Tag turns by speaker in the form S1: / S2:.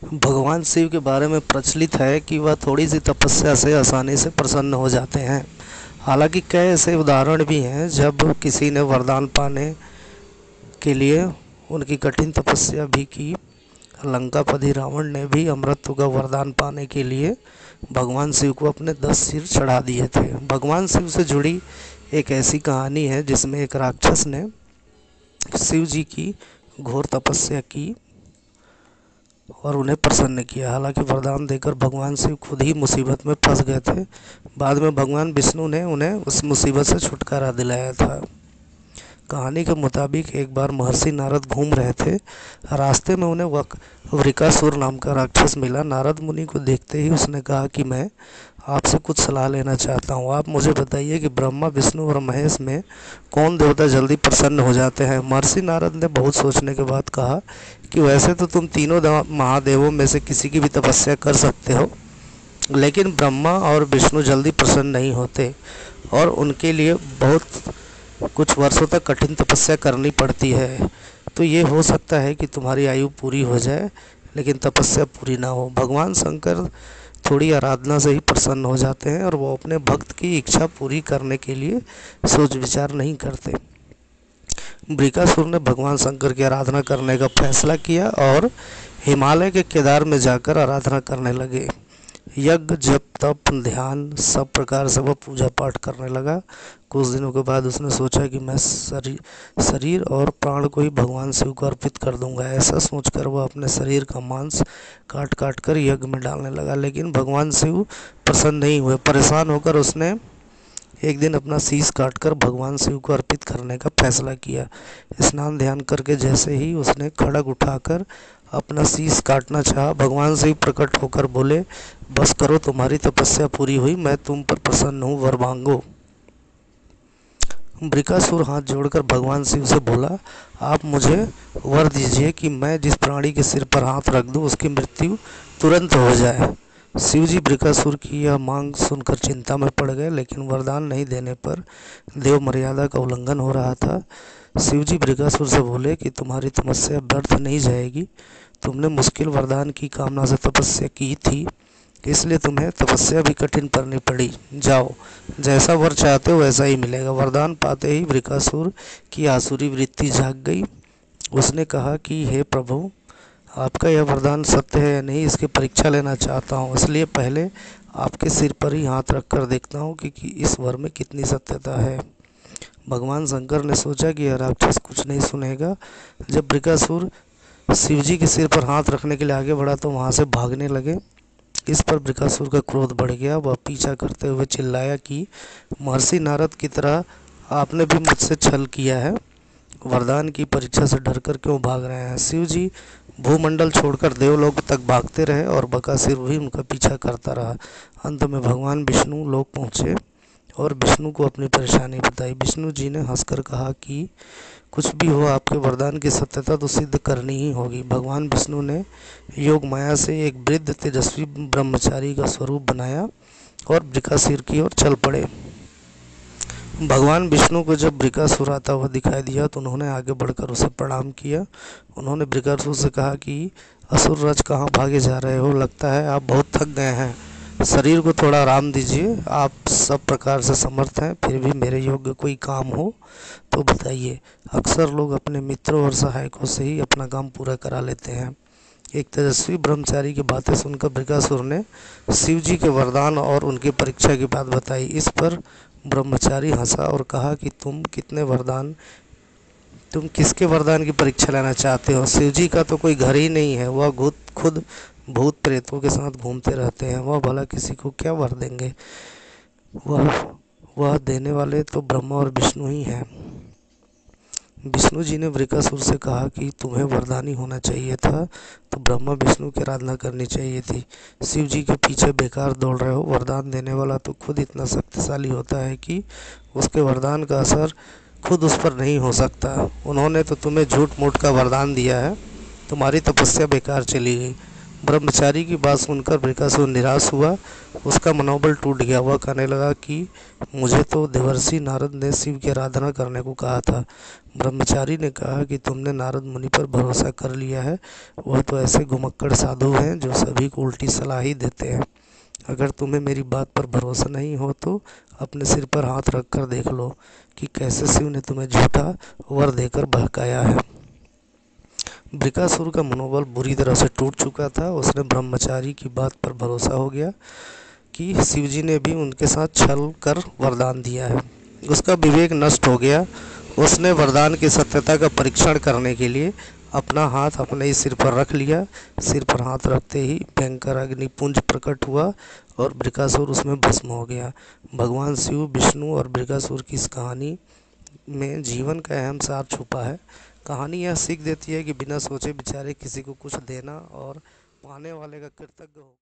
S1: भगवान शिव के बारे में प्रचलित है कि वह थोड़ी सी तपस्या से आसानी से प्रसन्न हो जाते हैं। हालांकि कई ऐसे उदाहरण भी हैं जब किसी ने वरदान पाने के लिए उनकी कठिन तपस्या भी की। लंकापति रावण ने भी अमृत का वरदान पाने के लिए भगवान शिव को अपने 10 सिर चढ़ा दिए थे। भगवान शिव से जुड़ी एक ऐसी कहानी है जिसमें एक राक्षस ने शिव जी की घोर तपस्या की और उन्हें प्रसन्न किया। हालांकि वरदान देकर भगवान शिव खुद ही मुसीबत में फंस गए थे। बाद में भगवान विष्णु ने उन्हें उस मुसीबत से छुटकारा दिलाया था। कहानी के मुताबिक एक बार महर्षि नारद घूम रहे थे। रास्ते में उन्हें वृकासुर नाम का राक्षस मिला। नारद मुनि को देखते ही उसने कहा कि मैं आपसे कुछ सलाह लेना चाहता हूँ। आप मुझे बताइए कि ब्रह्मा, विष्णु और महेश में कौन देवता जल्दी प्रसन्न हो जाते हैं। महर्षि नारद ने बहुत सोचने के बाद कहा कि वैसे तो तुम तीनों महादेवों में से किसी की भी तपस्या कर सकते हो, लेकिन ब्रह्मा और विष्णु जल्दी प्रसन्न नहीं होते और उनके लिए बहुत कुछ वर्षों तक कठिन तपस्या करनी पड़ती है। तो ये हो सकता है कि तुम्हारी आयु पूरी हो जाए लेकिन तपस्या पूरी ना हो। भगवान शंकर थोड़ी आराधना से ही प्रसन्न हो जाते हैं और वो अपने भक्त की इच्छा पूरी करने के लिए सोच विचार नहीं करते। वृकासुर ने भगवान शंकर की आराधना करने का फैसला किया और हिमालय के केदार में जाकर आराधना करने लगे। यज्ञ, जप, तप, ध्यान सब प्रकार से वह पूजा पाठ करने लगा। कुछ दिनों के बाद उसने सोचा कि मैं शरीर और प्राण को ही भगवान शिव को अर्पित कर दूंगा। ऐसा सोचकर वह अपने शरीर का मांस काट काट कर यज्ञ में डालने लगा, लेकिन भगवान शिव प्रसन्न नहीं हुए। परेशान होकर उसने एक दिन अपना शीश काटकर भगवान शिव को अर्पित करने का फैसला किया। स्नान ध्यान करके जैसे ही उसने खड्ग उठाकर अपना शीश काटना चाहा, भगवान शिव प्रकट होकर बोले, बस करो, तुम्हारी तपस्या पूरी हुई, मैं तुम पर प्रसन्न हूँ, वर मांगो। वृकासुर हाथ जोड़कर भगवान शिव से बोला, आप मुझे वर दीजिए कि मैं जिस प्राणी के सिर पर हाथ रख दूं उसकी मृत्यु तुरंत हो जाए। शिव जी वृकासुर की यह मांग सुनकर चिंता में पड़ गए, लेकिन वरदान नहीं देने पर देव मर्यादा का उल्लंघन हो रहा था। शिव जी वृकासुर से बोले कि तुम्हारी तपस्या व्यर्थ नहीं जाएगी। तुमने मुश्किल वरदान की कामना से तपस्या की थी, इसलिए तुम्हें तपस्या भी कठिन करनी पड़ी। जाओ, जैसा वर चाहते हो वैसा ही मिलेगा। वरदान पाते ही वृकासुर की आसुरी वृत्ति जाग गई। उसने कहा कि हे प्रभु, आपका यह वरदान सत्य है या नहीं, इसकी परीक्षा लेना चाहता हूँ, इसलिए पहले आपके सिर पर ही हाथ रख कर देखता हूँ कि इस वर में कितनी सत्यता है। भगवान शंकर ने सोचा कि यह राक्षस कुछ नहीं सुनेगा। जब वृकासुर शिव जी के सिर पर हाथ रखने के लिए आगे बढ़ा तो वहाँ से भागने लगे। इस पर वृकासुर का क्रोध बढ़ गया। वह पीछा करते हुए चिल्लाया कि महर्षि नारद की तरह आपने भी मुझसे छल किया है। वरदान की परीक्षा से डरकर क्यों भाग रहे हैं। शिव जी भूमंडल छोड़कर देवलोक तक भागते रहे और बकासुर भी उनका पीछा करता रहा। अंत में भगवान विष्णु लोक पहुँचे और विष्णु को अपनी परेशानी बताई। विष्णु जी ने हंसकर कहा कि कुछ भी हो, आपके वरदान की सत्यता तो सिद्ध करनी ही होगी। भगवान विष्णु ने योग माया से एक वृद्ध तेजस्वी ब्रह्मचारी का स्वरूप बनाया और वृकासुर की ओर चल पड़े। भगवान विष्णु को जब वृकासुर आता हुआ दिखाई दिया तो उन्होंने आगे बढ़कर उसे प्रणाम किया। उन्होंने वृकासुर से कहा कि असुर राज, कहाँ भागे जा रहे हो, लगता है आप बहुत थक गए हैं, शरीर को थोड़ा आराम दीजिए। आप सब प्रकार से समर्थ हैं, फिर भी मेरे योग्य कोई काम हो तो बताइए। अक्सर लोग अपने मित्रों और सहायकों से ही अपना काम पूरा करा लेते हैं। एक तेजस्वी ब्रह्मचारी की बातें सुनकर वृकासुर ने शिव जी के वरदान और उनकी परीक्षा की बात बताई। इस पर ब्रह्मचारी हंसा और कहा कि तुम किसके वरदान की परीक्षा लेना चाहते हो। शिव जी का तो कोई घर ही नहीं है, वह खुद भूत प्रेतों के साथ घूमते रहते हैं, वह भला किसी को क्या वर देंगे। वह देने वाले तो ब्रह्मा और विष्णु ही हैं। विष्णु जी ने वृकासुर से कहा कि तुम्हें वरदानी होना चाहिए था तो ब्रह्मा विष्णु की आराधना करनी चाहिए थी। शिव जी के पीछे बेकार दौड़ रहे हो। वरदान देने वाला तो खुद इतना शक्तिशाली होता है कि उसके वरदान का असर खुद उस पर नहीं हो सकता। उन्होंने तो तुम्हें झूठ मूठ का वरदान दिया है, तुम्हारी तपस्या बेकार चली गई। ब्रह्मचारी की बात सुनकर बृकासुर निराश हुआ। उसका मनोबल टूट गया। वह कहने लगा कि मुझे तो देवर्षि नारद ने शिव की आराधना करने को कहा था। ब्रह्मचारी ने कहा कि तुमने नारद मुनि पर भरोसा कर लिया है। वह तो ऐसे घुमक्कड़ साधु हैं जो सभी को उल्टी सलाह ही देते हैं। अगर तुम्हें मेरी बात पर भरोसा नहीं हो तो अपने सिर पर हाथ रख कर देख लो कि कैसे शिव ने तुम्हें झूठा वर देकर बहकाया है। बृकासुर का मनोबल बुरी तरह से टूट चुका था। उसने ब्रह्मचारी की बात पर भरोसा हो गया कि शिवजी ने भी उनके साथ छल कर वरदान दिया है। उसका विवेक नष्ट हो गया। उसने वरदान की सत्यता का परीक्षण करने के लिए अपना हाथ अपने ही सिर पर रख लिया। सिर पर हाथ रखते ही भयंकर अग्निपुंज प्रकट हुआ और बृकासुर उसमें भस्म हो गया। भगवान शिव, विष्णु और बृकासुर की इस कहानी में जीवन का अहम सार छुपा है। कहानी यह सीख देती है कि बिना सोचे विचारे किसी को कुछ देना और पाने वाले का कृतज्ञ हो